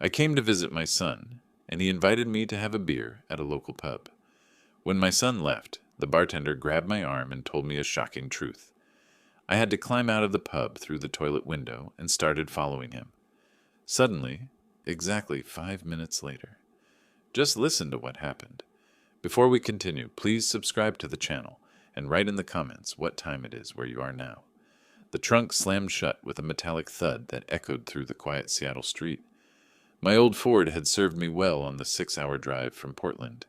I came to visit my son, and he invited me to have a beer at a local pub. When my son left, the bartender grabbed my arm and told me a shocking truth. I had to climb out of the pub through the toilet window and started following him. Suddenly, exactly 5 minutes later. Just listen to what happened. Before we continue, please subscribe to the channel and write in the comments what time it is where you are now. The trunk slammed shut with a metallic thud that echoed through the quiet Seattle street. My old Ford had served me well on the 6-hour drive from Portland,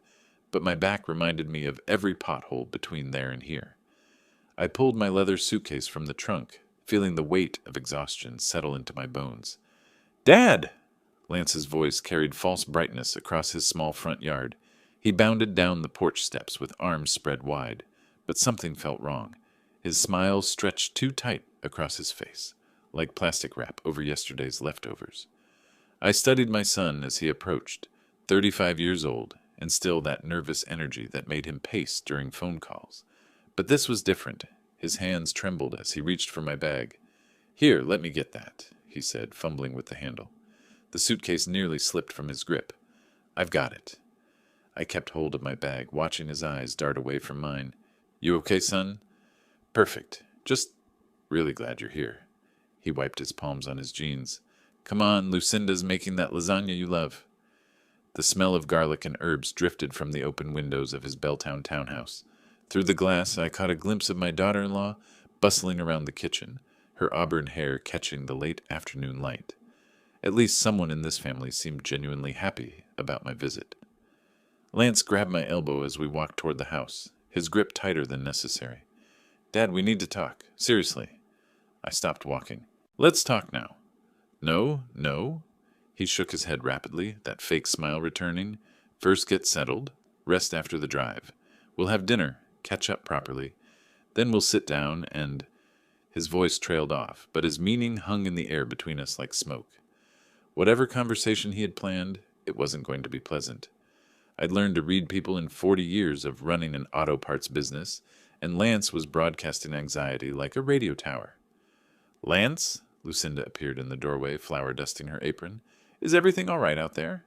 but my back reminded me of every pothole between there and here. I pulled my leather suitcase from the trunk, feeling the weight of exhaustion settle into my bones. "Dad!" Lance's voice carried false brightness across his small front yard. He bounded down the porch steps with arms spread wide, but something felt wrong. His smile stretched too tight across his face, like plastic wrap over yesterday's leftovers. I studied my son as he approached, 35 years old, and still that nervous energy that made him pace during phone calls. But this was different. His hands trembled as he reached for my bag. "Here, let me get that," he said, fumbling with the handle. The suitcase nearly slipped from his grip. "I've got it." I kept hold of my bag, watching his eyes dart away from mine. "You okay, son?" "Perfect. Just really glad you're here." He wiped his palms on his jeans. "Come on, Lucinda's making that lasagna you love." The smell of garlic and herbs drifted from the open windows of his Belltown townhouse. Through the glass, I caught a glimpse of my daughter-in-law bustling around the kitchen, her auburn hair catching the late afternoon light. At least someone in this family seemed genuinely happy about my visit. Lance grabbed my elbow as we walked toward the house, his grip tighter than necessary. "Dad, we need to talk. Seriously." I stopped walking. "Let's talk now." "No, no." He shook his head rapidly, that fake smile returning. "First get settled. Rest after the drive. We'll have dinner. Catch up properly. Then we'll sit down and—" His voice trailed off, but his meaning hung in the air between us like smoke. Whatever conversation he had planned, it wasn't going to be pleasant. I'd learned to read people in 40 years of running an auto parts business, and Lance was broadcasting anxiety like a radio tower. "Lance?" Lucinda appeared in the doorway, flour dusting her apron. "Is everything all right out there?"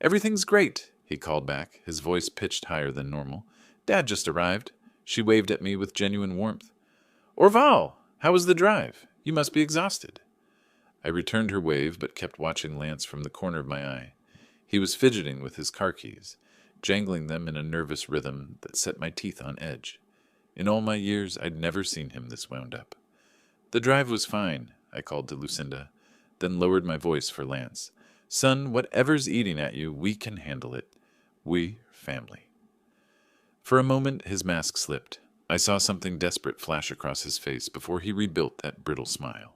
"Everything's great," he called back, his voice pitched higher than normal. "Dad just arrived." She waved at me with genuine warmth. "Orval, how was the drive? You must be exhausted." I returned her wave, but kept watching Lance from the corner of my eye. He was fidgeting with his car keys, jangling them in a nervous rhythm that set my teeth on edge. In all my years, I'd never seen him this wound up. "The drive was fine," I called to Lucinda, then lowered my voice for Lance. "Son, whatever's eating at you, we can handle it. We family." For a moment, his mask slipped. I saw something desperate flash across his face before he rebuilt that brittle smile.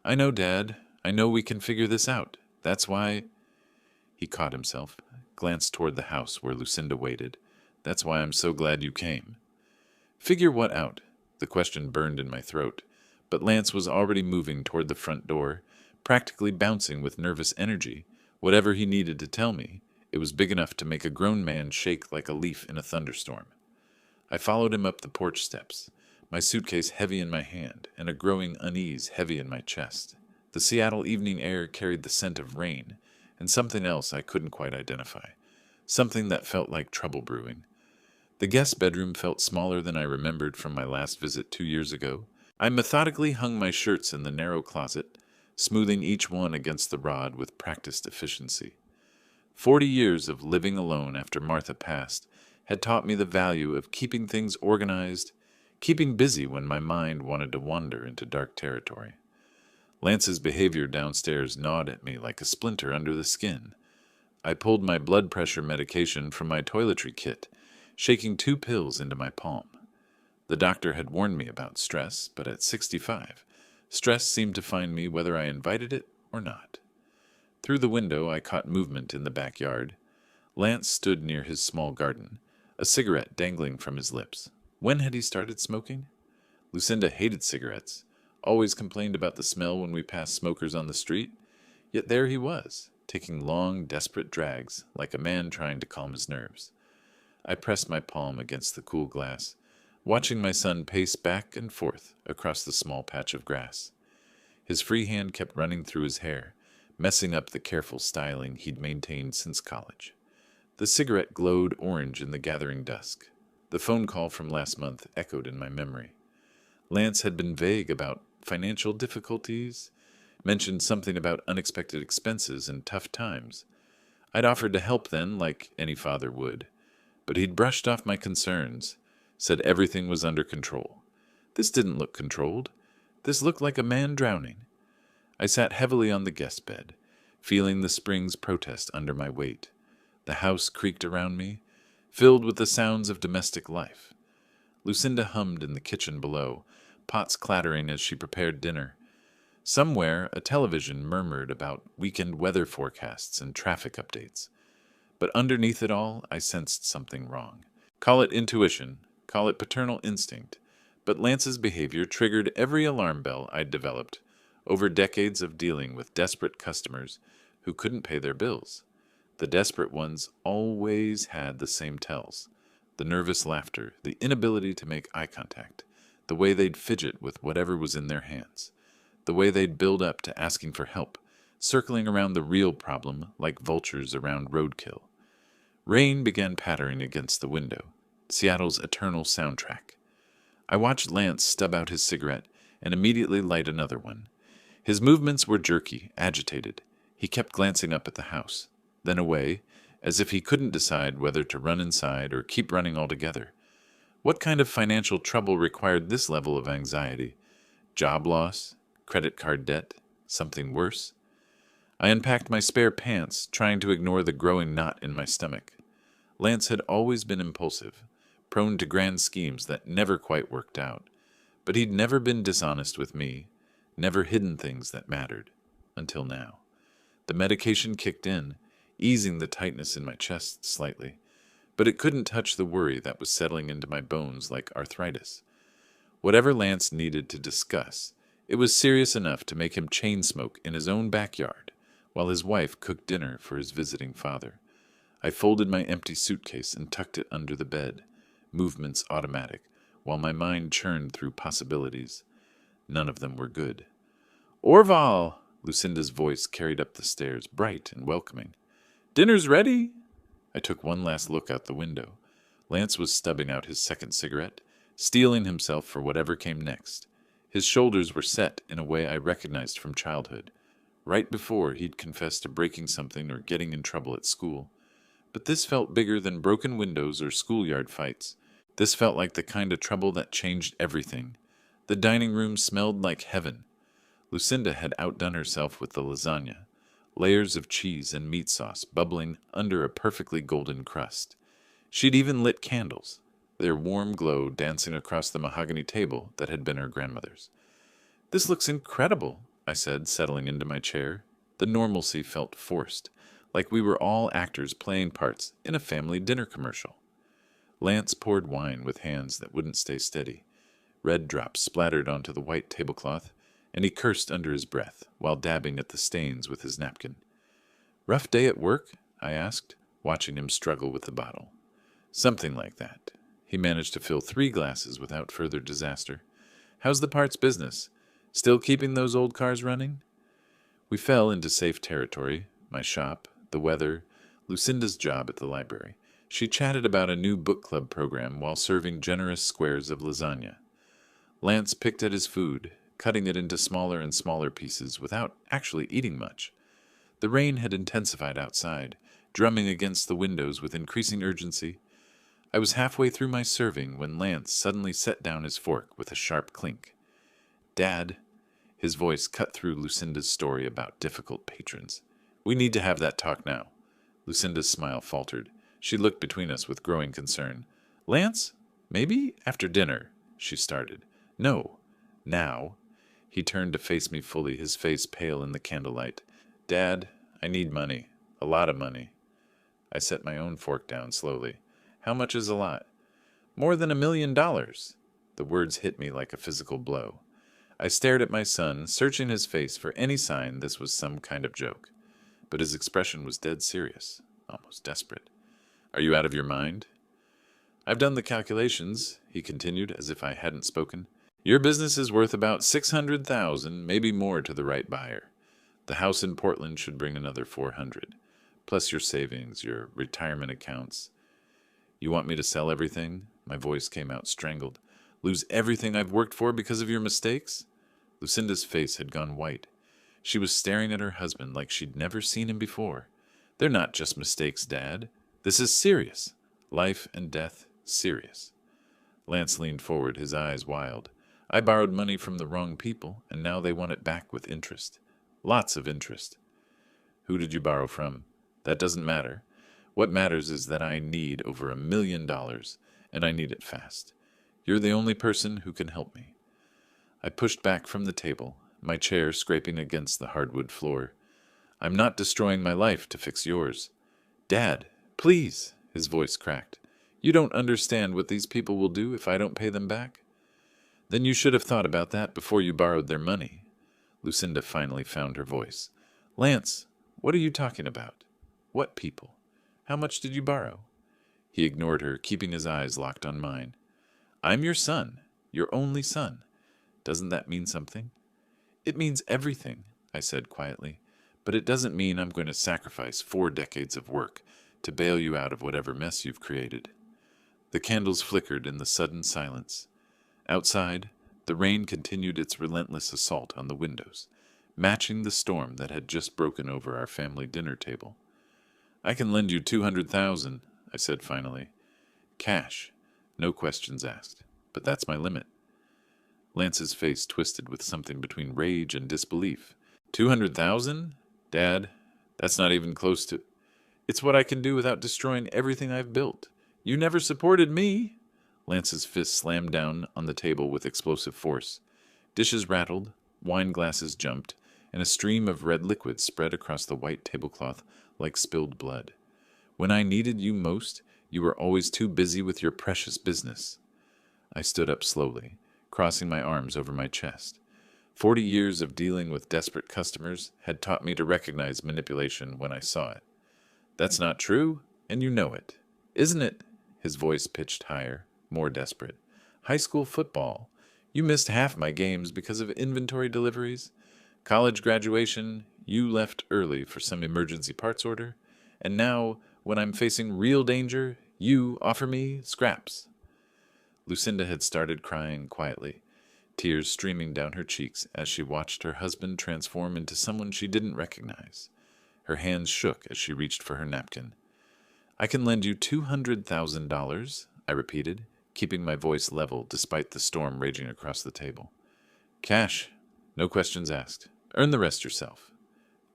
"I know, Dad. I know we can figure this out. That's why—" He caught himself, glanced toward the house where Lucinda waited. "That's why I'm so glad you came." "Figure what out?" The question burned in my throat, but Lance was already moving toward the front door, practically bouncing with nervous energy. Whatever he needed to tell me, it was big enough to make a grown man shake like a leaf in a thunderstorm. I followed him up the porch steps, my suitcase heavy in my hand and a growing unease heavy in my chest. The Seattle evening air carried the scent of rain and something else I couldn't quite identify, something that felt like trouble brewing. The guest bedroom felt smaller than I remembered from my last visit 2 years ago. I methodically hung my shirts in the narrow closet, smoothing each one against the rod with practiced efficiency. 40 years of living alone after Martha passed had taught me the value of keeping things organized, keeping busy when my mind wanted to wander into dark territory. Lance's behavior downstairs gnawed at me like a splinter under the skin. I pulled my blood pressure medication from my toiletry kit, shaking 2 pills into my palm. The doctor had warned me about stress, but at 65, stress seemed to find me whether I invited it or not. Through the window, I caught movement in the backyard. Lance stood near his small garden, a cigarette dangling from his lips. When had he started smoking? Lucinda hated cigarettes, always complained about the smell when we passed smokers on the street. Yet there he was, taking long, desperate drags, like a man trying to calm his nerves. I pressed my palm against the cool glass, watching my son pace back and forth across the small patch of grass. His free hand kept running through his hair, messing up the careful styling he'd maintained since college. The cigarette glowed orange in the gathering dusk. The phone call from last month echoed in my memory. Lance had been vague about financial difficulties, mentioned something about unexpected expenses and tough times. I'd offered to help then, like any father would, but he'd brushed off my concerns, said everything was under control. This didn't look controlled. This looked like a man drowning. I sat heavily on the guest bed, feeling the spring's protest under my weight. The house creaked around me, filled with the sounds of domestic life. Lucinda hummed in the kitchen below, pots clattering as she prepared dinner. Somewhere, a television murmured about weekend weather forecasts and traffic updates. But underneath it all, I sensed something wrong. Call it intuition, call it paternal instinct, but Lance's behavior triggered every alarm bell I'd developed over decades of dealing with desperate customers who couldn't pay their bills. The desperate ones always had the same tells: the nervous laughter, the inability to make eye contact, the way they'd fidget with whatever was in their hands, the way they'd build up to asking for help, circling around the real problem like vultures around roadkill. Rain began pattering against the window, Seattle's eternal soundtrack. I watched Lance stub out his cigarette and immediately light another one. His movements were jerky, agitated. He kept glancing up at the house, then away, as if he couldn't decide whether to run inside or keep running altogether. What kind of financial trouble required this level of anxiety? Job loss? Credit card debt? Something worse? I unpacked my spare pants, trying to ignore the growing knot in my stomach. Lance had always been impulsive, prone to grand schemes that never quite worked out. But he'd never been dishonest with me, never hidden things that mattered, until now. The medication kicked in, easing the tightness in my chest slightly, but it couldn't touch the worry that was settling into my bones like arthritis. Whatever Lance needed to discuss, it was serious enough to make him chain smoke in his own backyard while his wife cooked dinner for his visiting father. I folded my empty suitcase and tucked it under the bed, movements automatic, while my mind churned through possibilities. None of them were good. "Orval!" Lucinda's voice carried up the stairs, bright and welcoming. "Dinner's ready?" I took one last look out the window. Lance was stubbing out his second cigarette, steeling himself for whatever came next. His shoulders were set in a way I recognized from childhood, right before he'd confessed to breaking something or getting in trouble at school. But this felt bigger than broken windows or schoolyard fights. This felt like the kind of trouble that changed everything. The dining room smelled like heaven. Lucinda had outdone herself with the lasagna, layers of cheese and meat sauce bubbling under a perfectly golden crust. She'd even lit candles, their warm glow dancing across the mahogany table that had been her grandmother's. "This looks incredible," I said, settling into my chair. The normalcy felt forced, like we were all actors playing parts in a family dinner commercial. Lance poured wine with hands that wouldn't stay steady. Red drops splattered onto the white tablecloth, and he cursed under his breath while dabbing at the stains with his napkin. "Rough day at work?" I asked, watching him struggle with the bottle. "Something like that." He managed to fill 3 glasses without further disaster. "How's the parts business? Still keeping those old cars running?" We fell into safe territory: my shop, the weather, Lucinda's job at the library. She chatted about a new book club program while serving generous squares of lasagna. Lance picked at his food, cutting it into smaller and smaller pieces without actually eating much. The rain had intensified outside, drumming against the windows with increasing urgency. I was halfway through my serving when Lance suddenly set down his fork with a sharp clink. "Dad," his voice cut through Lucinda's story about difficult patrons. "We need to have that talk now." Lucinda's smile faltered. She looked between us with growing concern. "Lance, maybe after dinner," she started. "No, now." He turned to face me fully, his face pale in the candlelight. "Dad, I need money. A lot of money." I set my own fork down slowly. "How much is a lot?" "More than $1 million. The words hit me like a physical blow. I stared at my son, searching his face for any sign this was some kind of joke. But his expression was dead serious, almost desperate. "Are you out of your mind?" "I've done the calculations," he continued, as if I hadn't spoken. "Your business is worth about $600,000, maybe more to the right buyer. The house in Portland should bring another 400, plus your savings, your retirement accounts. You want me to sell everything? My voice came out strangled. Lose everything I've worked for because of your mistakes? Lucinda's face had gone white. She was staring at her husband like she'd never seen him before. They're not just mistakes, Dad. This is serious. Life and death, serious. Lance leaned forward, his eyes wild. I borrowed money from the wrong people, and now they want it back with interest. Lots of interest. Who did you borrow from? That doesn't matter. What matters is that I need over $1 million, and I need it fast. You're the only person who can help me. I pushed back from the table, my chair scraping against the hardwood floor. I'm not destroying my life to fix yours. Dad, please, his voice cracked. You don't understand what these people will do if I don't pay them back? Then you should have thought about that before you borrowed their money. Lucinda finally found her voice. Lance, what are you talking about? What people? How much did you borrow? He ignored her, keeping his eyes locked on mine. I'm your son, your only son. Doesn't that mean something? It means everything, I said quietly, but it doesn't mean I'm going to sacrifice 4 decades of work to bail you out of whatever mess you've created. The candles flickered in the sudden silence. Outside, the rain continued its relentless assault on the windows, matching the storm that had just broken over our family dinner table. I can lend you $200,000, I said finally. Cash, no questions asked, but that's my limit. Lance's face twisted with something between rage and disbelief. 200,000? Dad, that's not even close to... It's what I can do without destroying everything I've built. You never supported me. Lance's fist slammed down on the table with explosive force. Dishes rattled, wine glasses jumped, and a stream of red liquid spread across the white tablecloth like spilled blood. When I needed you most, you were always too busy with your precious business. I stood up slowly, crossing my arms over my chest. 40 years of dealing with desperate customers had taught me to recognize manipulation when I saw it. That's not true, and you know it. Isn't it? His voice pitched higher, more desperate. High school football. You missed half my games because of inventory deliveries. College graduation, you left early for some emergency parts order. And now, when I'm facing real danger, you offer me scraps. Lucinda had started crying quietly, tears streaming down her cheeks as she watched her husband transform into someone she didn't recognize. Her hands shook as she reached for her napkin. I can lend you $200,000, I repeated, keeping my voice level despite the storm raging across the table. Cash, no questions asked. Earn the rest yourself.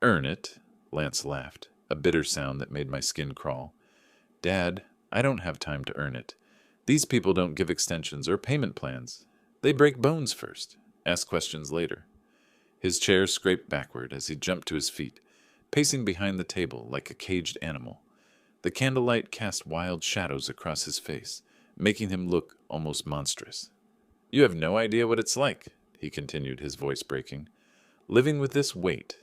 Earn it, Lance laughed, a bitter sound that made my skin crawl. Dad, I don't have time to earn it. These people don't give extensions or payment plans. They break bones first, ask questions later. His chair scraped backward as he jumped to his feet, pacing behind the table like a caged animal. The candlelight cast wild shadows across his face, making him look almost monstrous. You have no idea what it's like, he continued, his voice breaking. Living with this weight,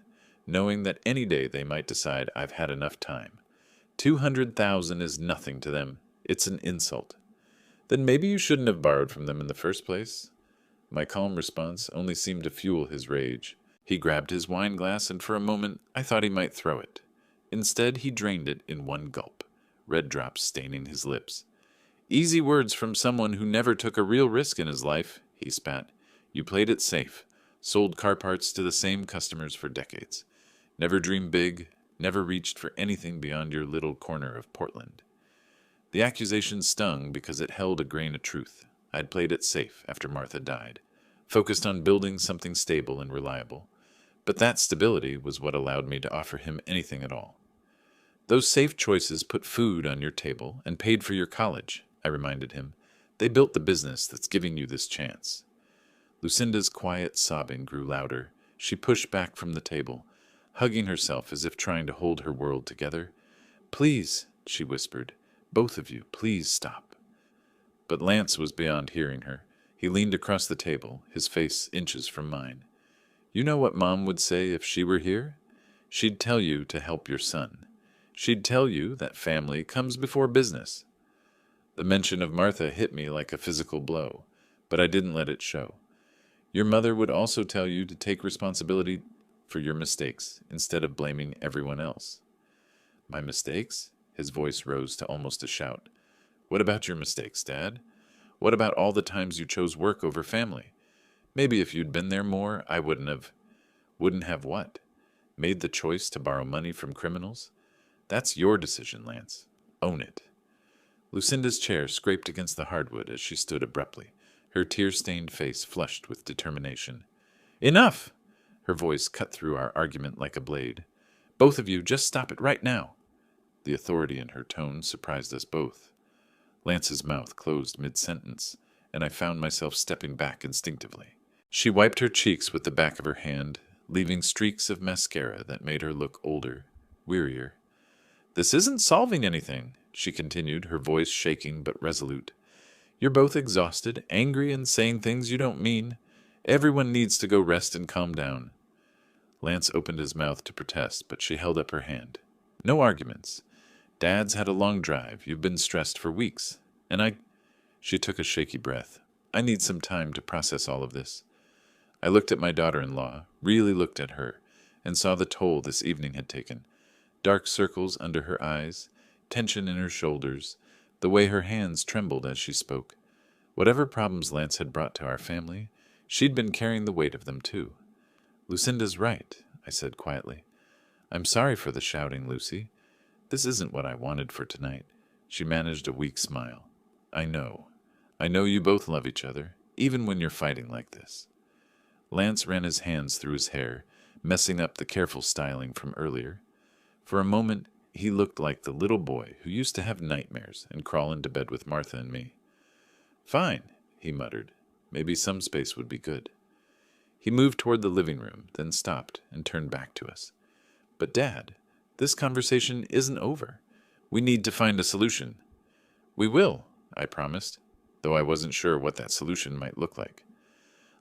knowing that any day they might decide I've had enough time. 200,000 is nothing to them. It's an insult. Then maybe you shouldn't have borrowed from them in the first place. My calm response only seemed to fuel his rage. He grabbed his wine glass, and for a moment I thought he might throw it. Instead, he drained it in one gulp, red drops staining his lips. Easy words from someone who never took a real risk in his life, he spat. You played it safe, sold car parts to the same customers for decades. Never dreamed big, never reached for anything beyond your little corner of Portland. The accusation stung because it held a grain of truth. I'd played it safe after Martha died, focused on building something stable and reliable. But that stability was what allowed me to offer him anything at all. Those safe choices put food on your table and paid for your college, I reminded him. They built the business that's giving you this chance. Lucinda's quiet sobbing grew louder. She pushed back from the table, hugging herself as if trying to hold her world together. Please, she whispered, both of you, please stop. But Lance was beyond hearing her. He leaned across the table, his face inches from mine. You know what Mom would say if she were here? She'd tell you to help your son. She'd tell you that family comes before business. The mention of Martha hit me like a physical blow, but I didn't let it show. Your mother would also tell you to take responsibility. for your mistakes instead of blaming everyone else. My mistakes? His voice rose to almost a shout. What about your mistakes, Dad? What about all the times you chose work over family? Maybe if you'd been there more, I wouldn't have. Wouldn't have what? Made the choice to borrow money from criminals? That's your decision, Lance. Own it. Lucinda's chair scraped against the hardwood as she stood abruptly, her tear-stained face flushed with determination. Enough! Her voice cut through our argument like a blade. Both of you, just stop it right now. The authority in her tone surprised us both. Lance's mouth closed mid-sentence, and I found myself stepping back instinctively. She wiped her cheeks with the back of her hand, leaving streaks of mascara that made her look older, wearier. This isn't solving anything, she continued, her voice shaking but resolute. You're both exhausted, angry, and saying things you don't mean. Everyone needs to go rest and calm down. Lance opened his mouth to protest, but she held up her hand. No arguments. Dad's had a long drive. You've been stressed for weeks. And She took a shaky breath. I need some time to process all of this. I looked at my daughter-in-law, really looked at her, and saw the toll this evening had taken. Dark circles under her eyes, tension in her shoulders, the way her hands trembled as she spoke. Whatever problems Lance had brought to our family, she'd been carrying the weight of them too. Lucinda's right, I said quietly. I'm sorry for the shouting, Lucy. This isn't what I wanted for tonight. She managed a weak smile. I know. I know you both love each other, even when you're fighting like this. Lance ran his hands through his hair, messing up the careful styling from earlier. For a moment, he looked like the little boy who used to have nightmares and crawl into bed with Martha and me. Fine, he muttered. Maybe some space would be good. He moved toward the living room, then stopped and turned back to us. But, Dad, this conversation isn't over. We need to find a solution. We will, I promised, though I wasn't sure what that solution might look like.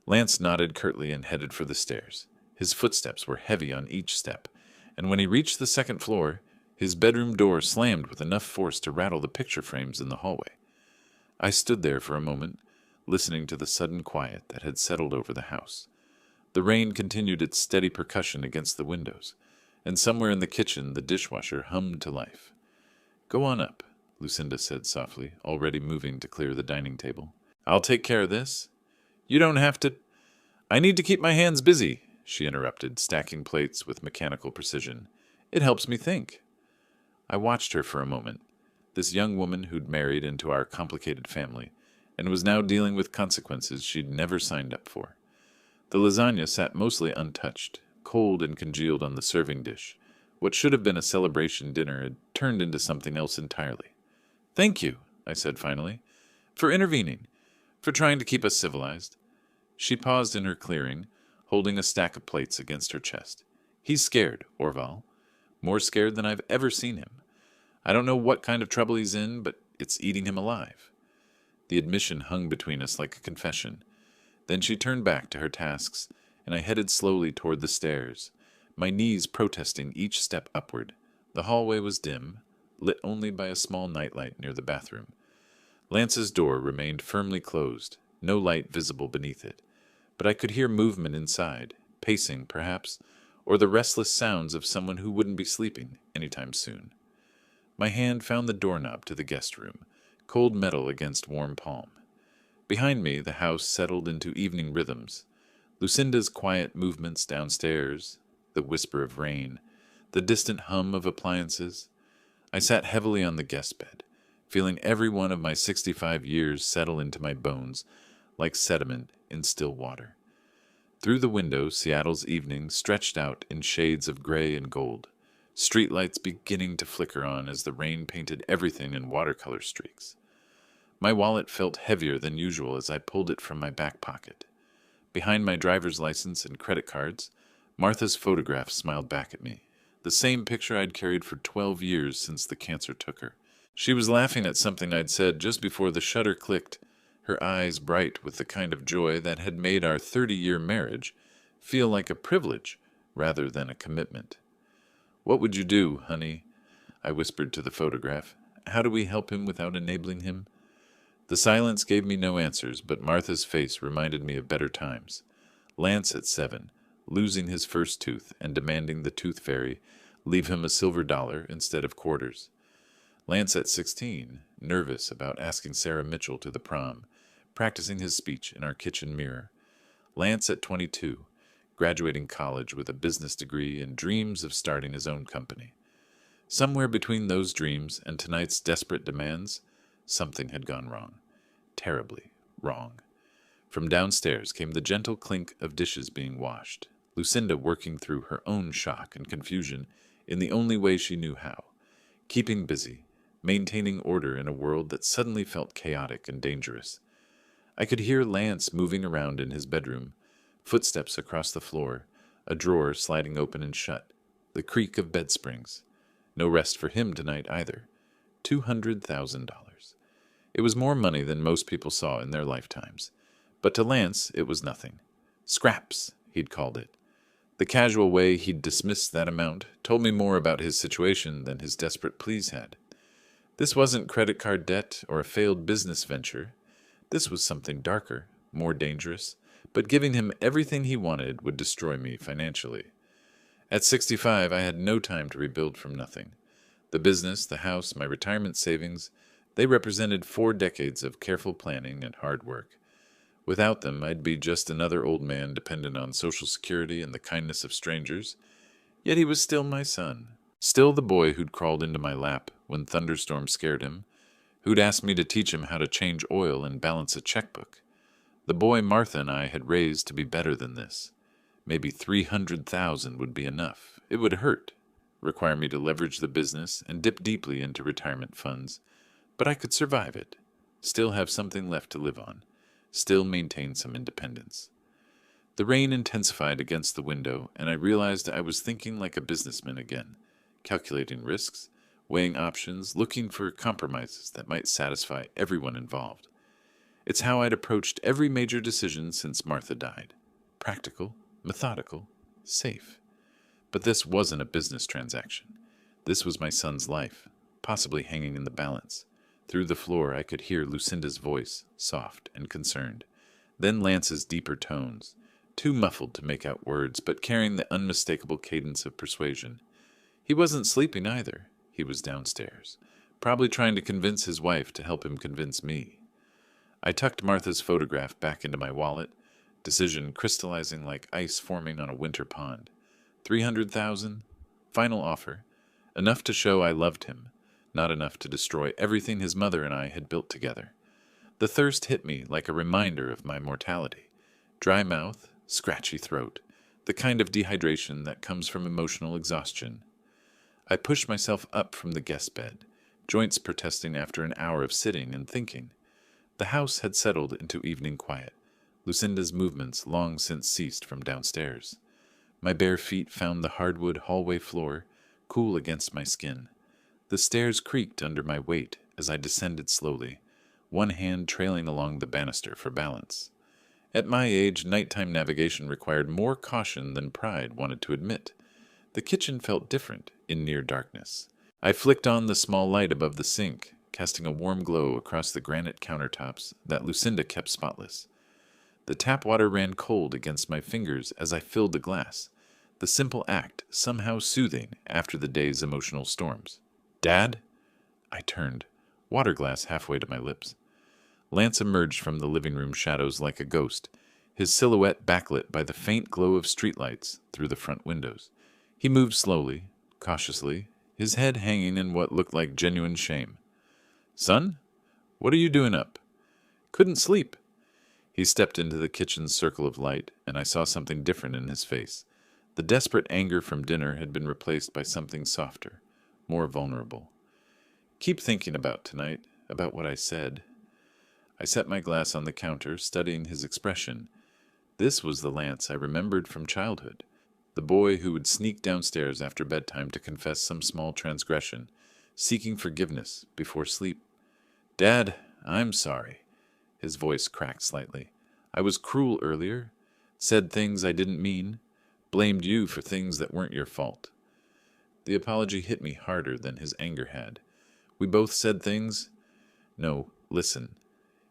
Lance nodded curtly and headed for the stairs. His footsteps were heavy on each step, and when he reached the second floor, his bedroom door slammed with enough force to rattle the picture frames in the hallway. I stood there for a moment, listening to the sudden quiet that had settled over the house. The rain continued its steady percussion against the windows, and somewhere in the kitchen the dishwasher hummed to life. Go on up, Lucinda said softly, already moving to clear the dining table. I'll take care of this. You don't have to. I need to keep my hands busy, she interrupted, stacking plates with mechanical precision. It helps me think. I watched her for a moment, this young woman who'd married into our complicated family, and was now dealing with consequences she'd never signed up for. The lasagna sat mostly untouched, cold and congealed on the serving dish. What should have been a celebration dinner had turned into something else entirely. Thank you, I said finally, for intervening, for trying to keep us civilized. She paused in her clearing, holding a stack of plates against her chest. He's scared, Orval. More scared than I've ever seen him. I don't know what kind of trouble he's in, but it's eating him alive. The admission hung between us like a confession. Then she turned back to her tasks, and I headed slowly toward the stairs, my knees protesting each step upward. The hallway was dim, lit only by a small nightlight near the bathroom. Lance's door remained firmly closed, no light visible beneath it, but I could hear movement inside, pacing perhaps, or the restless sounds of someone who wouldn't be sleeping anytime soon. My hand found the doorknob to the guest room, cold metal against warm palm. Behind me, the house settled into evening rhythms. Lucinda's quiet movements downstairs, the whisper of rain, the distant hum of appliances. I sat heavily on the guest bed, feeling every one of my 65 years settle into my bones like sediment in still water. Through the window, Seattle's evening stretched out in shades of gray and gold, streetlights beginning to flicker on as the rain painted everything in watercolor streaks. My wallet felt heavier than usual as I pulled it from my back pocket. Behind my driver's license and credit cards, Martha's photograph smiled back at me, the same picture I'd carried for 12 years since the cancer took her. She was laughing at something I'd said just before the shutter clicked, her eyes bright with the kind of joy that had made our 30-year marriage feel like a privilege rather than a commitment. What would you do, honey? I whispered to the photograph. How do we help him without enabling him? The silence gave me no answers, but Martha's face reminded me of better times. Lance at 7, losing his first tooth and demanding the tooth fairy leave him a silver dollar instead of quarters. Lance at 16, nervous about asking Sarah Mitchell to the prom, practicing his speech in our kitchen mirror. Lance at 22, graduating college with a business degree and dreams of starting his own company. Somewhere between those dreams and tonight's desperate demands, something had gone wrong. Terribly wrong. From downstairs came the gentle clink of dishes being washed, Lucinda working through her own shock and confusion in the only way she knew how, keeping busy, maintaining order in a world that suddenly felt chaotic and dangerous. I could hear Lance moving around in his bedroom, footsteps across the floor, a drawer sliding open and shut, the creak of bed springs. No rest for him tonight either. $200,000. It was more money than most people saw in their lifetimes. But to Lance, it was nothing. Scraps, he'd called it. The casual way he'd dismissed that amount told me more about his situation than his desperate pleas had. This wasn't credit card debt or a failed business venture. This was something darker, more dangerous, but giving him everything he wanted would destroy me financially. At 65, I had no time to rebuild from nothing. The business, the house, my retirement savings, they represented 4 decades of careful planning and hard work. Without them, I'd be just another old man dependent on Social Security and the kindness of strangers. Yet he was still my son, still the boy who'd crawled into my lap when thunderstorms scared him, who'd asked me to teach him how to change oil and balance a checkbook. The boy Martha and I had raised to be better than this. Maybe $300,000 would be enough. It would hurt, require me to leverage the business and dip deeply into retirement funds. But I could survive it, still have something left to live on, still maintain some independence. The rain intensified against the window, and I realized I was thinking like a businessman again, calculating risks, weighing options, looking for compromises that might satisfy everyone involved. It's how I'd approached every major decision since Martha died. Practical, methodical, safe. But this wasn't a business transaction. This was my son's life, possibly hanging in the balance. Through the floor I could hear Lucinda's voice, soft and concerned. Then Lance's deeper tones, too muffled to make out words, but carrying the unmistakable cadence of persuasion. He wasn't sleeping either. He was downstairs, probably trying to convince his wife to help him convince me. I tucked Martha's photograph back into my wallet, decision crystallizing like ice forming on a winter pond. $300,000, final offer, enough to show I loved him, not enough to destroy everything his mother and I had built together. The thirst hit me like a reminder of my mortality. Dry mouth, scratchy throat, the kind of dehydration that comes from emotional exhaustion. I pushed myself up from the guest bed, joints protesting after an hour of sitting and thinking. The house had settled into evening quiet. Lucinda's movements long since ceased from downstairs. My bare feet found the hardwood hallway floor, cool against my skin. The stairs creaked under my weight as I descended slowly, one hand trailing along the banister for balance. At my age, nighttime navigation required more caution than pride wanted to admit. The kitchen felt different in near darkness. I flicked on the small light above the sink, casting a warm glow across the granite countertops that Lucinda kept spotless. The tap water ran cold against my fingers as I filled the glass, the simple act somehow soothing after the day's emotional storms. "Dad?" I turned, water glass halfway to my lips. Lance emerged from the living room shadows like a ghost, his silhouette backlit by the faint glow of streetlights through the front windows. He moved slowly, cautiously, his head hanging in what looked like genuine shame. "Son, what are you doing up?" "Couldn't sleep." He stepped into the kitchen's circle of light, and I saw something different in his face. The desperate anger from dinner had been replaced by something softer, more vulnerable. "Keep thinking about tonight, about what I said." I set my glass on the counter, studying his expression. This was the Lance I remembered from childhood, the boy who would sneak downstairs after bedtime to confess some small transgression, seeking forgiveness before sleep. "Dad, I'm sorry." His voice cracked slightly. "I was cruel earlier, said things I didn't mean, blamed you for things that weren't your fault." The apology hit me harder than his anger had. "We both said things—" "No, listen."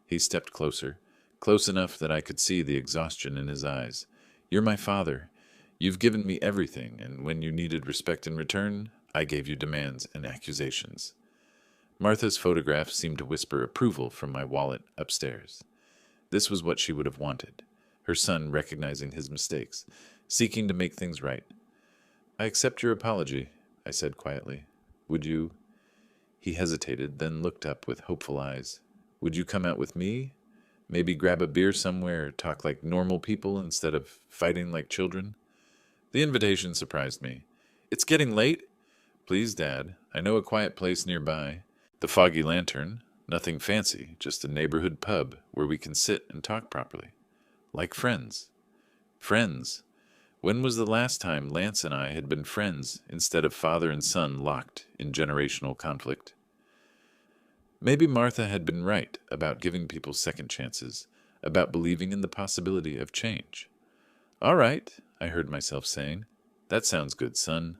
He stepped closer, close enough that I could see the exhaustion in his eyes. "You're my father. You've given me everything, and when you needed respect in return, I gave you demands and accusations. Martha's photograph seemed to whisper approval from my wallet upstairs. This was what she would have wanted. Her son recognizing his mistakes, seeking to make things right. I accept your apology, I said quietly. Would you? He hesitated, then looked up with hopeful eyes. Would you come out with me? Maybe grab a beer somewhere, talk like normal people instead of fighting like children? The invitation surprised me. It's getting late. Please, Dad. I know a quiet place nearby. The Foggy Lantern. Nothing fancy, just a neighborhood pub where we can sit and talk properly. Like friends. Friends. When was the last time Lance and I had been friends instead of father and son locked in generational conflict? Maybe Martha had been right about giving people second chances, about believing in the possibility of change. All right, I heard myself saying. That sounds good, son.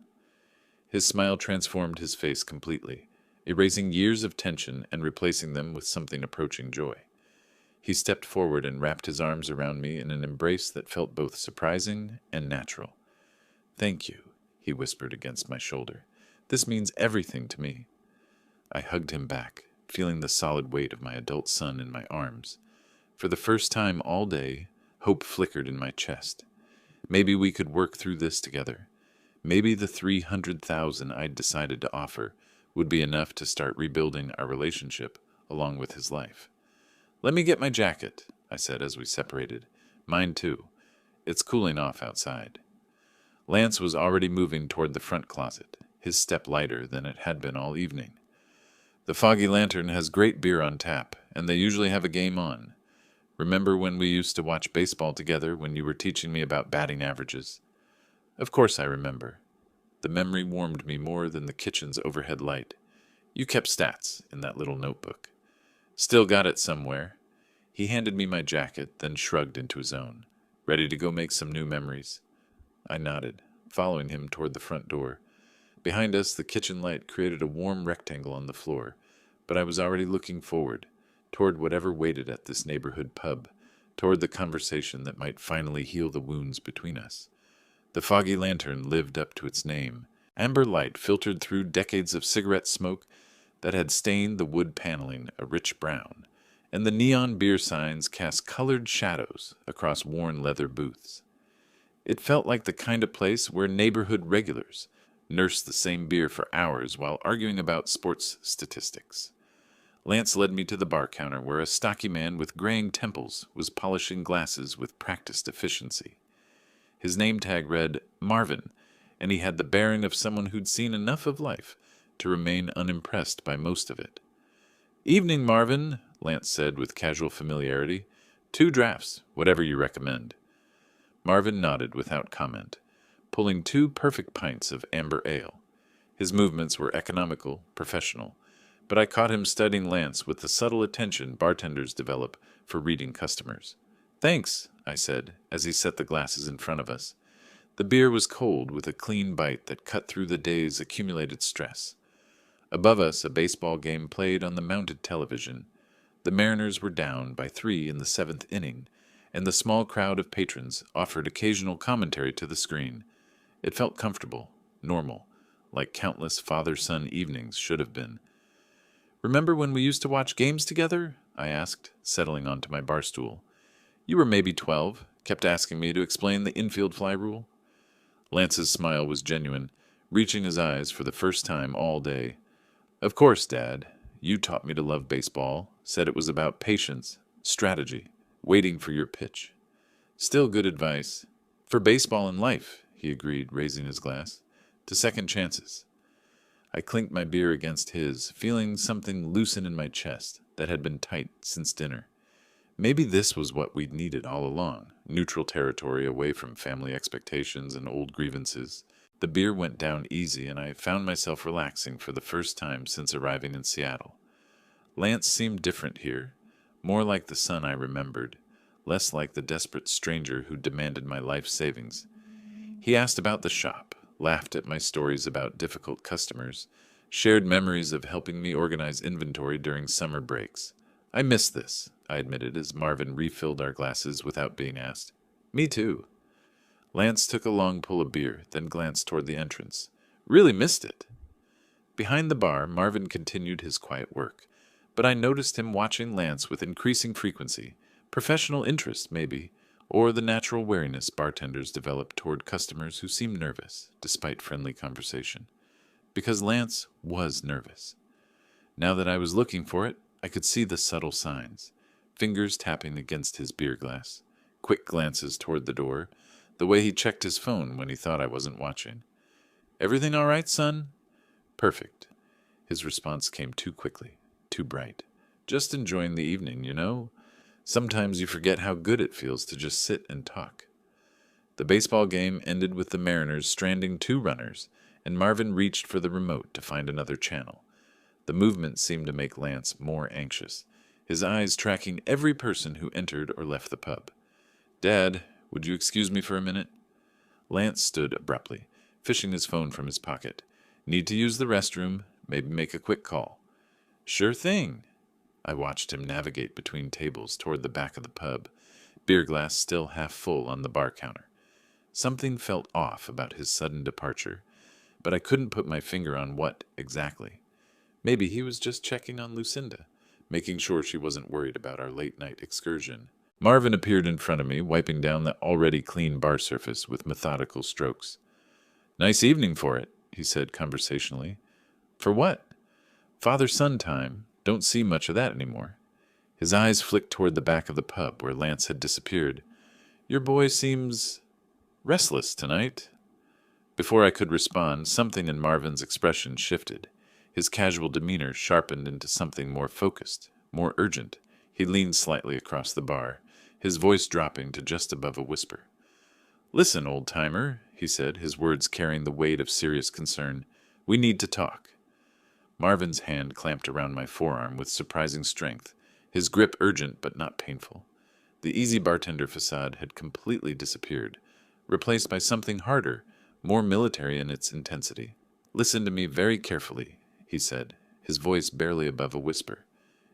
His smile transformed his face completely, erasing years of tension and replacing them with something approaching joy. He stepped forward and wrapped his arms around me in an embrace that felt both surprising and natural. Thank you, he whispered against my shoulder. This means everything to me. I hugged him back, feeling the solid weight of my adult son in my arms. For the first time all day, hope flickered in my chest. Maybe we could work through this together. Maybe the $300,000 I'd decided to offer would be enough to start rebuilding our relationship along with his life. Let me get my jacket, I said as we separated. Mine too. It's cooling off outside. Lance was already moving toward the front closet, his step lighter than it had been all evening. The Foggy Lantern has great beer on tap, and they usually have a game on. Remember when we used to watch baseball together when you were teaching me about batting averages? Of course I remember. The memory warmed me more than the kitchen's overhead light. You kept stats in that little notebook. Still got it somewhere. He handed me my jacket, then shrugged into his own. Ready to go make some new memories? I nodded, following him toward the front door. Behind us, the kitchen light created a warm rectangle on the floor, but I was already looking forward, toward whatever waited at this neighborhood pub, toward the conversation that might finally heal the wounds between us. The Foggy Lantern lived up to its name. Amber light filtered through decades of cigarette smoke that had stained the wood paneling a rich brown, and the neon beer signs cast colored shadows across worn leather booths. It felt like the kind of place where neighborhood regulars nursed the same beer for hours while arguing about sports statistics. Lance led me to the bar counter where a stocky man with graying temples was polishing glasses with practiced efficiency. His name tag read Marvin, and he had the bearing of someone who'd seen enough of life to remain unimpressed by most of it. Evening, Marvin, Lance said with casual familiarity. 2 drafts, whatever you recommend. Marvin nodded without comment, pulling 2 perfect pints of amber ale. His movements were economical, professional, but I caught him studying Lance with the subtle attention bartenders develop for reading customers. Thanks, I said, as he set the glasses in front of us. The beer was cold with a clean bite that cut through the day's accumulated stress. Above us, a baseball game played on the mounted television. The Mariners were down by 3 in the 7th inning, and the small crowd of patrons offered occasional commentary to the screen. It felt comfortable, normal, like countless father-son evenings should have been. Remember when we used to watch games together? I asked, settling onto my bar stool. You were maybe 12, kept asking me to explain the infield fly rule. Lance's smile was genuine, reaching his eyes for the first time all day. Of course, Dad. You taught me to love baseball, said it was about patience, strategy, waiting for your pitch. Still good advice. For baseball and life, he agreed, raising his glass. To second chances. I clinked my beer against his, feeling something loosen in my chest that had been tight since dinner. Maybe this was what we'd needed all along, neutral territory away from family expectations and old grievances. The beer went down easy, and I found myself relaxing for the first time since arriving in Seattle. Lance seemed different here, more like the son I remembered, less like the desperate stranger who demanded my life savings. He asked about the shop, laughed at my stories about difficult customers, shared memories of helping me organize inventory during summer breaks. I miss this, I admitted as Marvin refilled our glasses without being asked. Me too. Lance took a long pull of beer, then glanced toward the entrance. Really missed it. Behind the bar, Marvin continued his quiet work, but I noticed him watching Lance with increasing frequency, professional interest, maybe, or the natural wariness bartenders develop toward customers who seem nervous, despite friendly conversation. Because Lance was nervous. Now that I was looking for it, I could see the subtle signs. Fingers tapping against his beer glass, quick glances toward the door, the way he checked his phone when he thought I wasn't watching. "Everything all right, son?" "Perfect." His response came too quickly, too bright. "Just enjoying the evening, you know? Sometimes you forget how good it feels to just sit and talk." The baseball game ended with the Mariners stranding 2 runners, and Marvin reached for the remote to find another channel. The movement seemed to make Lance more anxious, his eyes tracking every person who entered or left the pub. "Dad, would you excuse me for a minute?" Lance stood abruptly, fishing his phone from his pocket. "Need to use the restroom, maybe make a quick call." "Sure thing." I watched him navigate between tables toward the back of the pub, beer glass still half full on the bar counter. Something felt off about his sudden departure, but I couldn't put my finger on what exactly. Maybe he was just checking on Lucinda, making sure she wasn't worried about our late-night excursion. Marvin appeared in front of me, wiping down the already clean bar surface with methodical strokes. "Nice evening for it," he said conversationally. "For what?" "Father-son time. Don't see much of that anymore." His eyes flicked toward the back of the pub where Lance had disappeared. "Your boy seems restless tonight." Before I could respond, something in Marvin's expression shifted. His casual demeanor sharpened into something more focused, more urgent. He leaned slightly across the bar, his voice dropping to just above a whisper. "Listen, old-timer," he said, his words carrying the weight of serious concern. "We need to talk." Marvin's hand clamped around my forearm with surprising strength, his grip urgent but not painful. The easy bartender facade had completely disappeared, replaced by something harder, more military in its intensity. "Listen to me very carefully," he said, his voice barely above a whisper.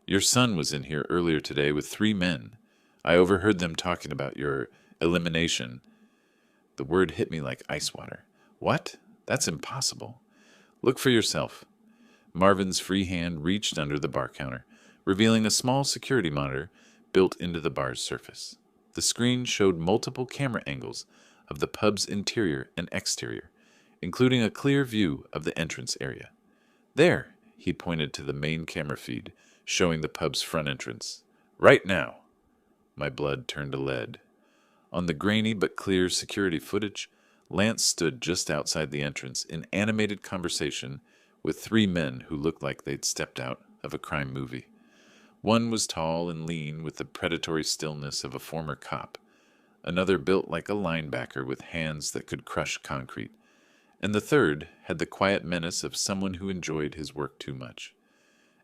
"Your son was in here earlier today with 3 men. I overheard them talking about your elimination." The word hit me like ice water. "What? That's impossible." "Look for yourself." Marvin's free hand reached under the bar counter, revealing a small security monitor built into the bar's surface. The screen showed multiple camera angles of the pub's interior and exterior, including a clear view of the entrance area. "There," he pointed to the main camera feed, showing the pub's front entrance. "Right now." My blood turned to lead. On the grainy but clear security footage, Lance stood just outside the entrance in animated conversation with 3 men who looked like they'd stepped out of a crime movie. One was tall and lean with the predatory stillness of a former cop. Another built like a linebacker with hands that could crush concrete. And the third had the quiet menace of someone who enjoyed his work too much.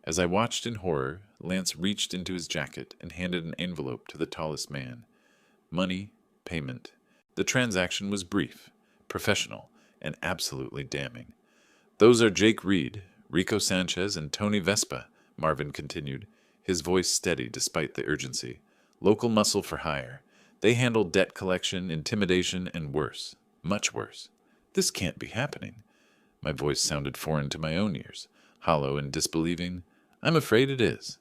As I watched in horror, Lance reached into his jacket and handed an envelope to the tallest man. Money, payment. The transaction was brief, professional, and absolutely damning. "Those are Jake Reed, Rico Sanchez, and Tony Vespa," Marvin continued, his voice steady despite the urgency. "Local muscle for hire. They handle debt collection, intimidation, and worse. Much worse." "This can't be happening." My voice sounded foreign to my own ears, hollow and disbelieving. "I'm afraid it is."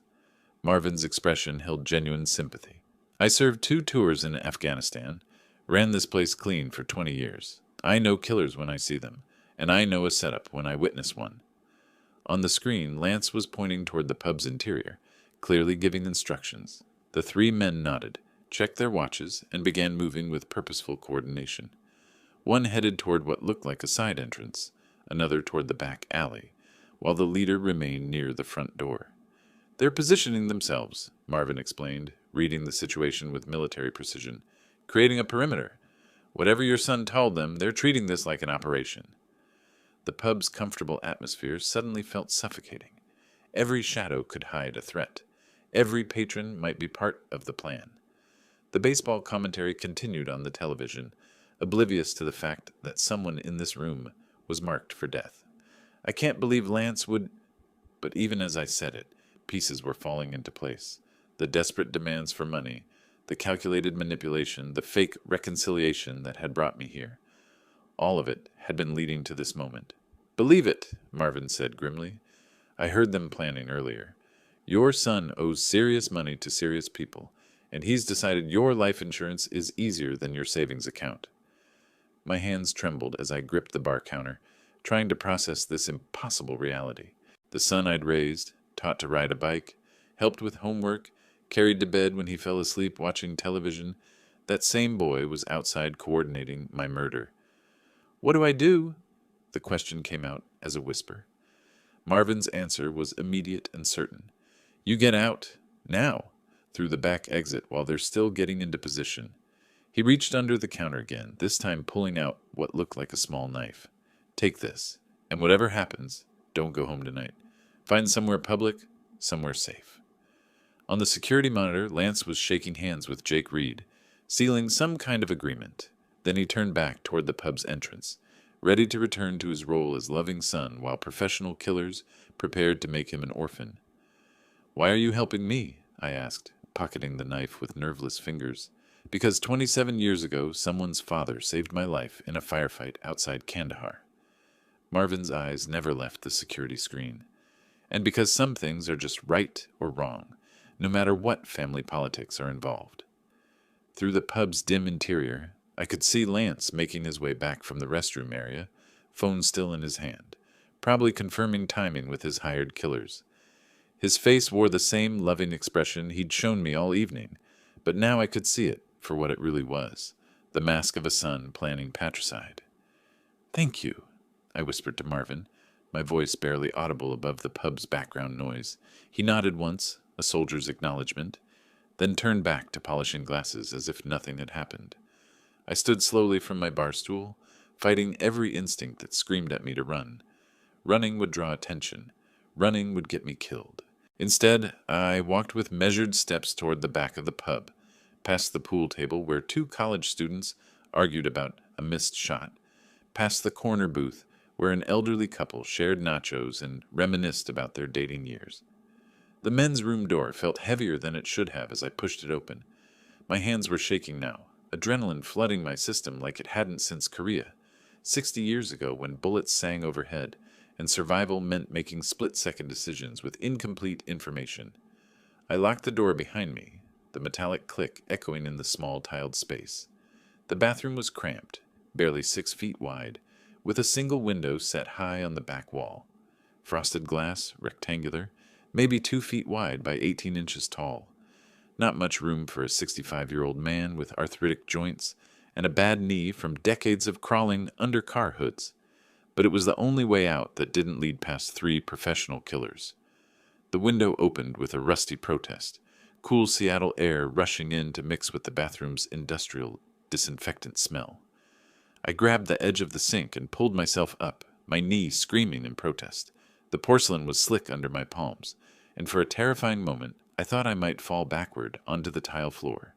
Marvin's expression held genuine sympathy. "I served 2 tours in Afghanistan, ran this place clean for 20 years. I know killers when I see them, and I know a setup when I witness one." On the screen, Lance was pointing toward the pub's interior, clearly giving instructions. The 3 men nodded, checked their watches, and began moving with purposeful coordination. One headed toward what looked like a side entrance, another toward the back alley, while the leader remained near the front door. "They're positioning themselves," Marvin explained, reading the situation with military precision. "Creating a perimeter. Whatever your son told them, they're treating this like an operation." The pub's comfortable atmosphere suddenly felt suffocating. Every shadow could hide a threat. Every patron might be part of the plan. The baseball commentary continued on the television, oblivious to the fact that someone in this room was marked for death. "I can't believe Lance would—" But even as I said it, pieces were falling into place. The desperate demands for money, the calculated manipulation, the fake reconciliation that had brought me here. All of it had been leading to this moment. "Believe it," Marvin said grimly. "I heard them planning earlier. Your son owes serious money to serious people, and he's decided your life insurance is easier than your savings account." My hands trembled as I gripped the bar counter, trying to process this impossible reality. The son I'd raised, taught to ride a bike, helped with homework, carried to bed when he fell asleep watching television, that same boy was outside coordinating my murder. "What do I do?" The question came out as a whisper. Marvin's answer was immediate and certain. "You get out, now, through the back exit while they're still getting into position." He reached under the counter again, this time pulling out what looked like a small knife. "Take this, and whatever happens, don't go home tonight. Find somewhere public, somewhere safe." On the security monitor, Lance was shaking hands with Jake Reed, sealing some kind of agreement. Then he turned back toward the pub's entrance, ready to return to his role as loving son while professional killers prepared to make him an orphan. "Why are you helping me?" I asked, pocketing the knife with nerveless fingers. "Because 27 years ago, someone's father saved my life in a firefight outside Kandahar." Marvin's eyes never left the security screen. "And because some things are just right or wrong, no matter what family politics are involved." Through the pub's dim interior, I could see Lance making his way back from the restroom area, phone still in his hand, probably confirming timing with his hired killers. His face wore the same loving expression he'd shown me all evening, but now I could see it for what it really was, the mask of a son planning patricide. "Thank you," I whispered to Marvin, my voice barely audible above the pub's background noise. He nodded once, a soldier's acknowledgement, then turned back to polishing glasses as if nothing had happened. I stood slowly from my bar stool, fighting every instinct that screamed at me to run. Running would draw attention. Running would get me killed. Instead, I walked with measured steps toward the back of the pub, past the pool table where two college students argued about a missed shot, past the corner booth where an elderly couple shared nachos and reminisced about their dating years. The men's room door felt heavier than it should have as I pushed it open. My hands were shaking now, adrenaline flooding my system like it hadn't since Korea, 60 years ago when bullets sang overhead, and survival meant making split-second decisions with incomplete information. I locked the door behind me, the metallic click echoing in the small tiled space. The bathroom was cramped, barely 6 feet wide, with a single window set high on the back wall. Frosted glass, rectangular, maybe 2 feet wide by 18 inches tall. Not much room for a 65-year-old man with arthritic joints and a bad knee from decades of crawling under car hoods. But it was the only way out that didn't lead past 3 professional killers. The window opened with a rusty protest, cool Seattle air rushing in to mix with the bathroom's industrial disinfectant smell. I grabbed the edge of the sink and pulled myself up, my knee screaming in protest. The porcelain was slick under my palms, and for a terrifying moment, I thought I might fall backward onto the tile floor.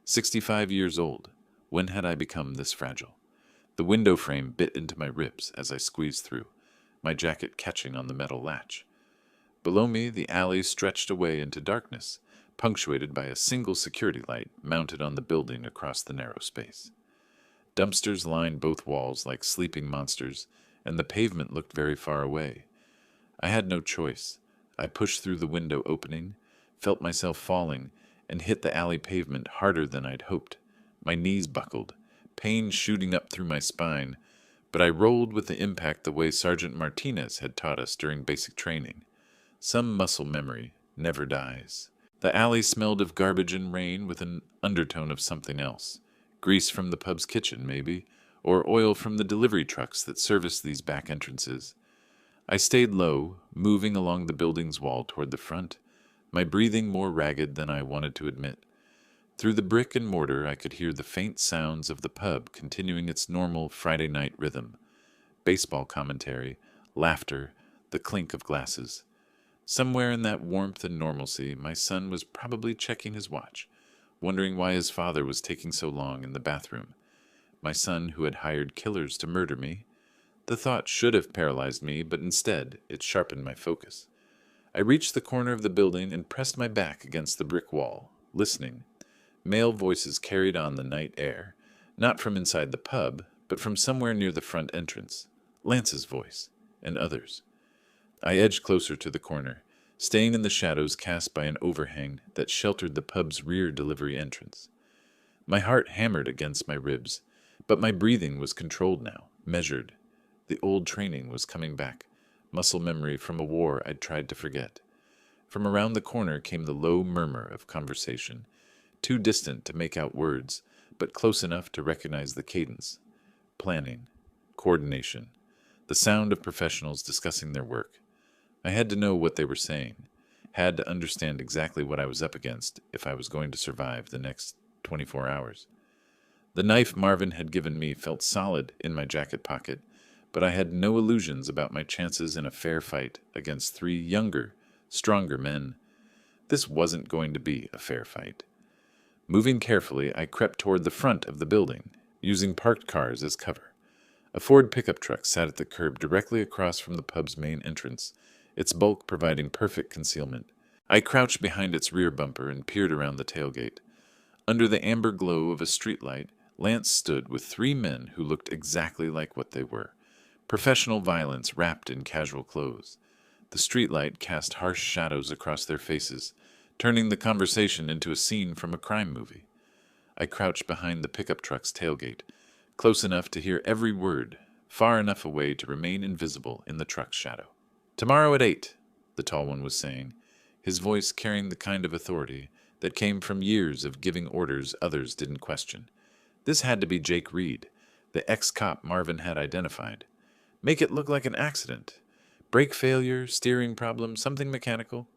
65 years old, when had I become this fragile? The window frame bit into my ribs as I squeezed through, my jacket catching on the metal latch. Below me, the alley stretched away into darkness, punctuated by a single security light mounted on the building across the narrow space. Dumpsters lined both walls like sleeping monsters, and the pavement looked very far away. I had no choice. I pushed through the window opening, felt myself falling, and hit the alley pavement harder than I'd hoped. My knees buckled, pain shooting up through my spine, but I rolled with the impact the way Sergeant Martinez had taught us during basic training. Some muscle memory never dies. The alley smelled of garbage and rain with an undertone of something else. Grease from the pub's kitchen, maybe, or oil from the delivery trucks that serviced these back entrances. I stayed low, moving along the building's wall toward the front, my breathing more ragged than I wanted to admit. Through the brick and mortar I could hear the faint sounds of the pub continuing its normal Friday night rhythm. Baseball commentary, laughter, the clink of glasses. Somewhere in that warmth and normalcy, my son was probably checking his watch, wondering why his father was taking so long in the bathroom. My son who had hired killers to murder me. The thought should have paralyzed me, but instead it sharpened my focus. I reached the corner of the building and pressed my back against the brick wall, listening. Male voices carried on the night air, not from inside the pub, but from somewhere near the front entrance. Lance's voice, and others. I edged closer to the corner, staying in the shadows cast by an overhang that sheltered the pub's rear delivery entrance. My heart hammered against my ribs, but my breathing was controlled now, measured. The old training was coming back, muscle memory from a war I'd tried to forget. From around the corner came the low murmur of conversation, too distant to make out words, but close enough to recognize the cadence. Planning, coordination, the sound of professionals discussing their work. I had to know what they were saying, had to understand exactly what I was up against if I was going to survive the next 24 hours. The knife Marvin had given me felt solid in my jacket pocket, but I had no illusions about my chances in a fair fight against 3 younger, stronger men. This wasn't going to be a fair fight. Moving carefully, I crept toward the front of the building, using parked cars as cover. A Ford pickup truck sat at the curb directly across from the pub's main entrance, its bulk providing perfect concealment. I crouched behind its rear bumper and peered around the tailgate. Under the amber glow of a streetlight, Lance stood with 3 men who looked exactly like what they were. Professional violence wrapped in casual clothes. The streetlight cast harsh shadows across their faces, turning the conversation into a scene from a crime movie. I crouched behind the pickup truck's tailgate, close enough to hear every word, far enough away to remain invisible in the truck's shadow. "Tomorrow at 8, the tall one was saying, his voice carrying the kind of authority that came from years of giving orders others didn't question. This had to be Jake Reed, the ex-cop Marvin had identified. Make it look like an accident. Brake failure, steering problem, something mechanical.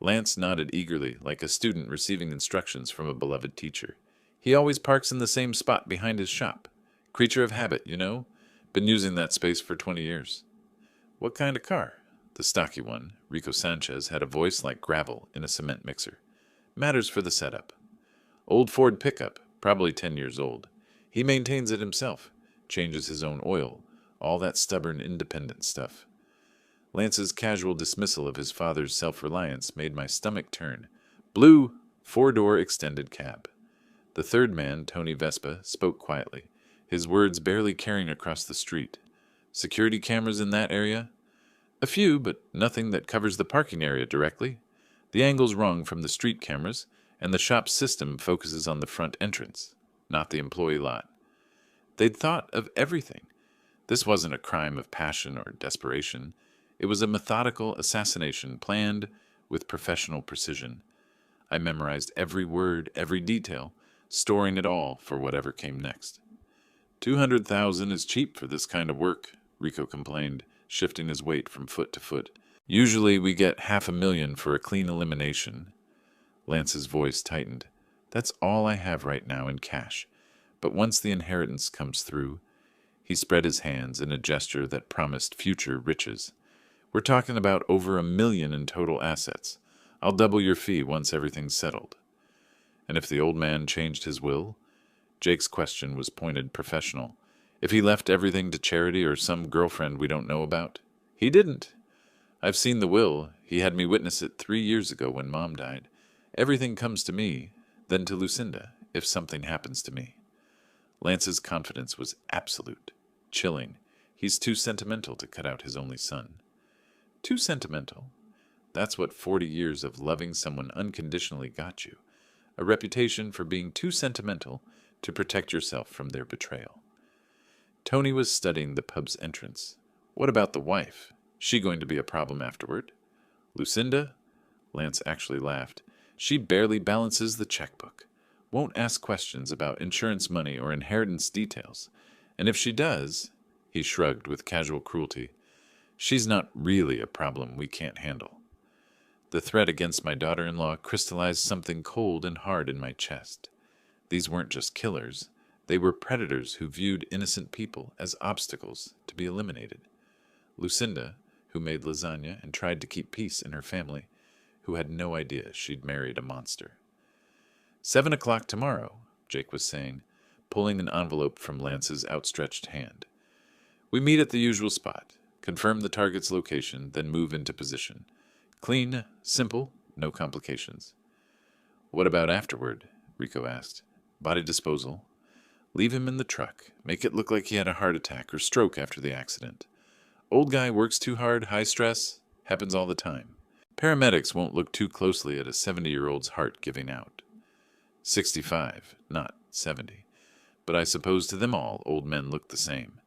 Lance nodded eagerly, like a student receiving instructions from a beloved teacher. He always parks in the same spot behind his shop. Creature of habit, you know? Been using that space for 20 years. What kind of car? The stocky one, Rico Sanchez, had a voice like gravel in a cement mixer. Matters for the setup. Old Ford pickup, probably 10 years old. He maintains it himself, changes his own oil, all that stubborn independent stuff. Lance's casual dismissal of his father's self-reliance made my stomach turn. Blue, 4-door extended cab. The third man, Tony Vespa, spoke quietly, his words barely carrying across the street. Security cameras in that area? A few, but nothing that covers the parking area directly. The angle's wrong from the street cameras, and the shop's system focuses on the front entrance, not the employee lot. They'd thought of everything. This wasn't a crime of passion or desperation. It was a methodical assassination planned with professional precision. I memorized every word, every detail, storing it all for whatever came next. 200,000 is cheap for this kind of work, Rico complained, shifting his weight from foot to foot. Usually we get $500,000 for a clean elimination. Lance's voice tightened. That's all I have right now in cash. But once the inheritance comes through, he spread his hands in a gesture that promised future riches. We're talking about over $1 million in total assets. I'll double your fee once everything's settled. And if the old man changed his will? Jake's question was pointed, professional. If he left everything to charity or some girlfriend we don't know about? He didn't. I've seen the will. He had me witness it 3 years ago when Mom died. Everything comes to me, then to Lucinda, if something happens to me. Lance's confidence was absolute, chilling. He's too sentimental to cut out his only son. Too sentimental? That's what 40 years of loving someone unconditionally got you. A reputation for being too sentimental to protect yourself from their betrayal. Tony was studying the pub's entrance. What about the wife? She going to be a problem afterward? Lucinda? Lance actually laughed. She barely balances the checkbook. Won't ask questions about insurance money or inheritance details. And if she does, he shrugged with casual cruelty, she's not really a problem we can't handle. The threat against my daughter-in-law crystallized something cold and hard in my chest. These weren't just killers. They were predators who viewed innocent people as obstacles to be eliminated. Lucinda, who made lasagna and tried to keep peace in her family, who had no idea she'd married a monster. 7 o'clock tomorrow, Jake was saying, pulling an envelope from Lance's outstretched hand. We meet at the usual spot, confirm the target's location, then move into position. Clean, simple, no complications. What about afterward? Rico asked. Body disposal. Leave him in the truck. Make it look like he had a heart attack or stroke after the accident. Old guy works too hard, high stress, happens all the time. Paramedics won't look too closely at a 70-year-old's heart giving out. 65, not 70. But I suppose to them all, old men look the same.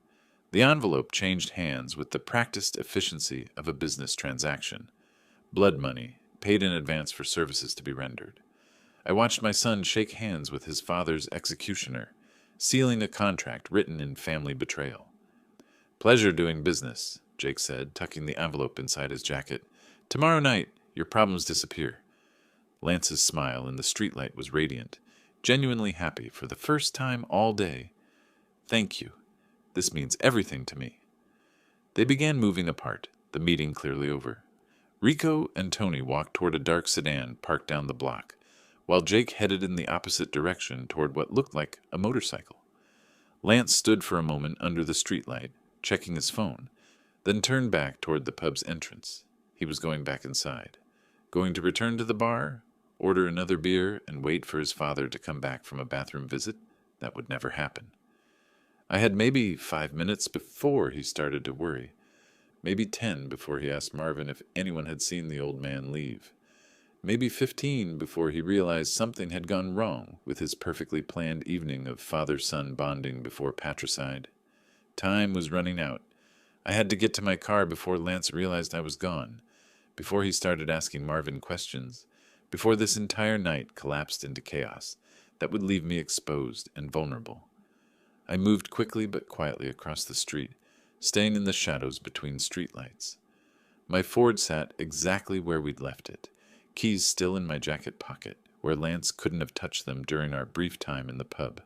The envelope changed hands with the practiced efficiency of a business transaction. Blood money, paid in advance for services to be rendered. I watched my son shake hands with his father's executioner, sealing a contract written in family betrayal. Pleasure doing business, Jake said, tucking the envelope inside his jacket. Tomorrow night, your problems disappear. Lance's smile in the streetlight was radiant, genuinely happy for the first time all day. Thank you. This means everything to me. They began moving apart, the meeting clearly over. Rico and Tony walked toward a dark sedan parked down the block, while Jake headed in the opposite direction toward what looked like a motorcycle. Lance stood for a moment under the streetlight, checking his phone, then turned back toward the pub's entrance. He was going back inside. Going to return to the bar, order another beer, and wait for his father to come back from a bathroom visit? That would never happen. I had maybe 5 minutes before he started to worry. Maybe 10 before he asked Marvin if anyone had seen the old man leave. Maybe 15 before he realized something had gone wrong with his perfectly planned evening of father-son bonding before patricide. Time was running out. I had to get to my car before Lance realized I was gone, before he started asking Marvin questions, before this entire night collapsed into chaos that would leave me exposed and vulnerable. I moved quickly but quietly across the street, staying in the shadows between streetlights. My Ford sat exactly where we'd left it, keys still in my jacket pocket, where Lance couldn't have touched them during our brief time in the pub.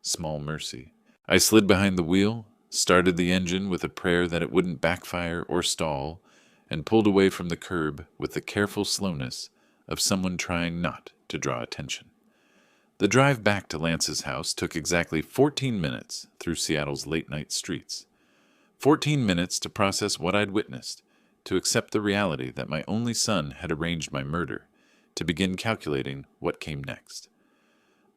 Small mercy. I slid behind the wheel, started the engine with a prayer that it wouldn't backfire or stall, and pulled away from the curb with the careful slowness of someone trying not to draw attention. The drive back to Lance's house took exactly 14 minutes through Seattle's late-night streets. 14 minutes to process what I'd witnessed, to accept the reality that my only son had arranged my murder, to begin calculating what came next.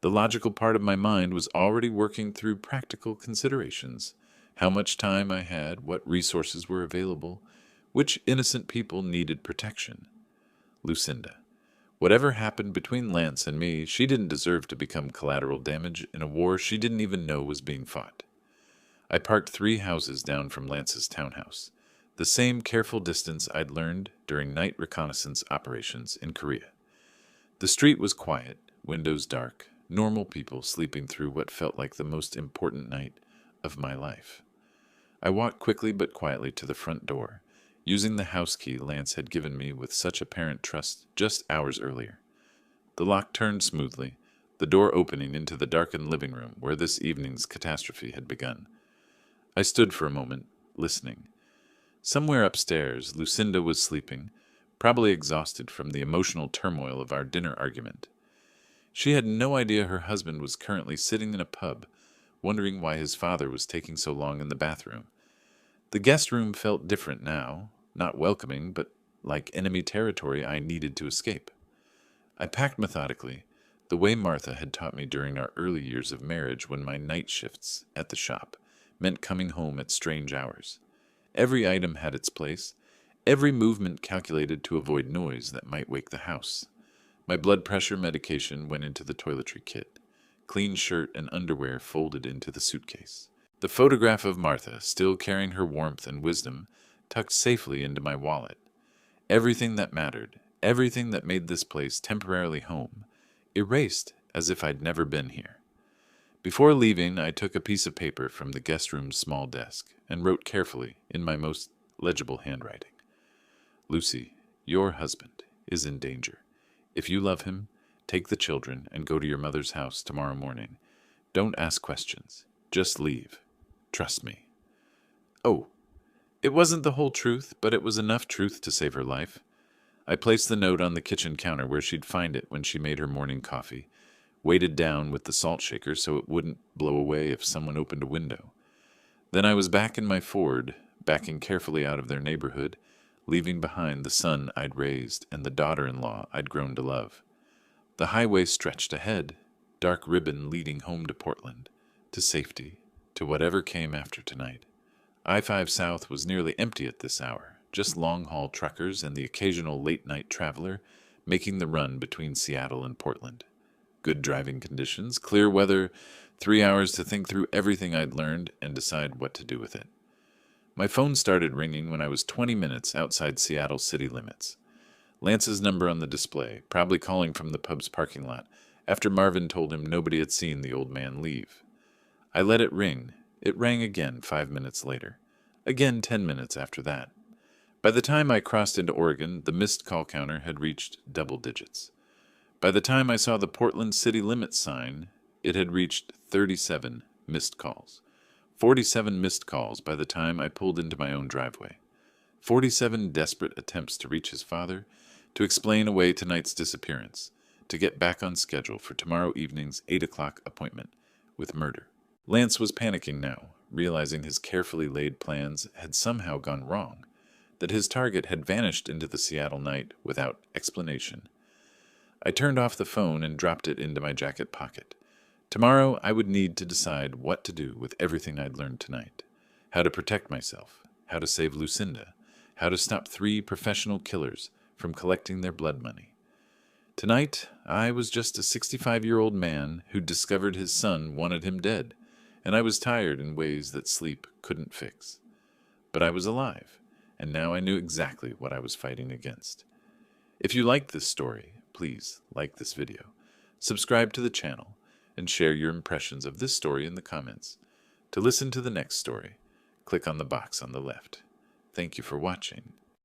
The logical part of my mind was already working through practical considerations, how much time I had, what resources were available, which innocent people needed protection. Lucinda. Whatever happened between Lance and me, she didn't deserve to become collateral damage in a war she didn't even know was being fought. I parked 3 houses down from Lance's townhouse, the same careful distance I'd learned during night reconnaissance operations in Korea. The street was quiet, windows dark, normal people sleeping through what felt like the most important night of my life. I walked quickly but quietly to the front door, using the house key Lance had given me with such apparent trust just hours earlier. The lock turned smoothly, the door opening into the darkened living room where this evening's catastrophe had begun. I stood for a moment, listening. Somewhere upstairs, Lucinda was sleeping, probably exhausted from the emotional turmoil of our dinner argument. She had no idea her husband was currently sitting in a pub, wondering why his father was taking so long in the bathroom. The guest room felt different now, not welcoming, but like enemy territory I needed to escape. I packed methodically, the way Martha had taught me during our early years of marriage when my night shifts at the shop meant coming home at strange hours. Every item had its place, every movement calculated to avoid noise that might wake the house. My blood pressure medication went into the toiletry kit, clean shirt and underwear folded into the suitcase. The photograph of Martha, still carrying her warmth and wisdom, tucked safely into my wallet. Everything that mattered, everything that made this place temporarily home, erased as if I'd never been here. Before leaving, I took a piece of paper from the guest room's small desk and wrote carefully in my most legible handwriting. Lucy, your husband is in danger. If you love him, take the children and go to your mother's house tomorrow morning. Don't ask questions. Just leave. Trust me. Oh, it wasn't the whole truth, but it was enough truth to save her life. I placed the note on the kitchen counter where she'd find it when she made her morning coffee, weighted down with the salt shaker so it wouldn't blow away if someone opened a window. Then I was back in my Ford, backing carefully out of their neighborhood, leaving behind the son I'd raised and the daughter-in-law I'd grown to love. The highway stretched ahead, dark ribbon leading home to Portland, to safety, to whatever came after tonight. I-5 South was nearly empty at this hour, just long-haul truckers and the occasional late-night traveler making the run between Seattle and Portland. Good driving conditions, clear weather, 3 hours to think through everything I'd learned and decide what to do with it. My phone started ringing when I was 20 minutes outside Seattle city limits. Lance's number on the display, probably calling from the pub's parking lot, after Marvin told him nobody had seen the old man leave. I let it ring. It rang again 5 minutes later. Again 10 minutes after that. By the time I crossed into Oregon, the missed call counter had reached double digits. By the time I saw the Portland city limits sign, it had reached 37 missed calls. 47 missed calls by the time I pulled into my own driveway. 47 desperate attempts to reach his father, to explain away tonight's disappearance, to get back on schedule for tomorrow evening's 8 o'clock appointment with murder. Lance was panicking now, realizing his carefully laid plans had somehow gone wrong, that his target had vanished into the Seattle night without explanation. I turned off the phone and dropped it into my jacket pocket. Tomorrow I would need to decide what to do with everything I'd learned tonight. How to protect myself, how to save Lucinda, how to stop 3 professional killers from collecting their blood money. Tonight, I was just a 65-year-old man who discovered his son wanted him dead, and I was tired in ways that sleep couldn't fix. But I was alive, and now I knew exactly what I was fighting against. If you liked this story, please like this video, subscribe to the channel, and share your impressions of this story in the comments. To listen to the next story, click on the box on the left. Thank you for watching.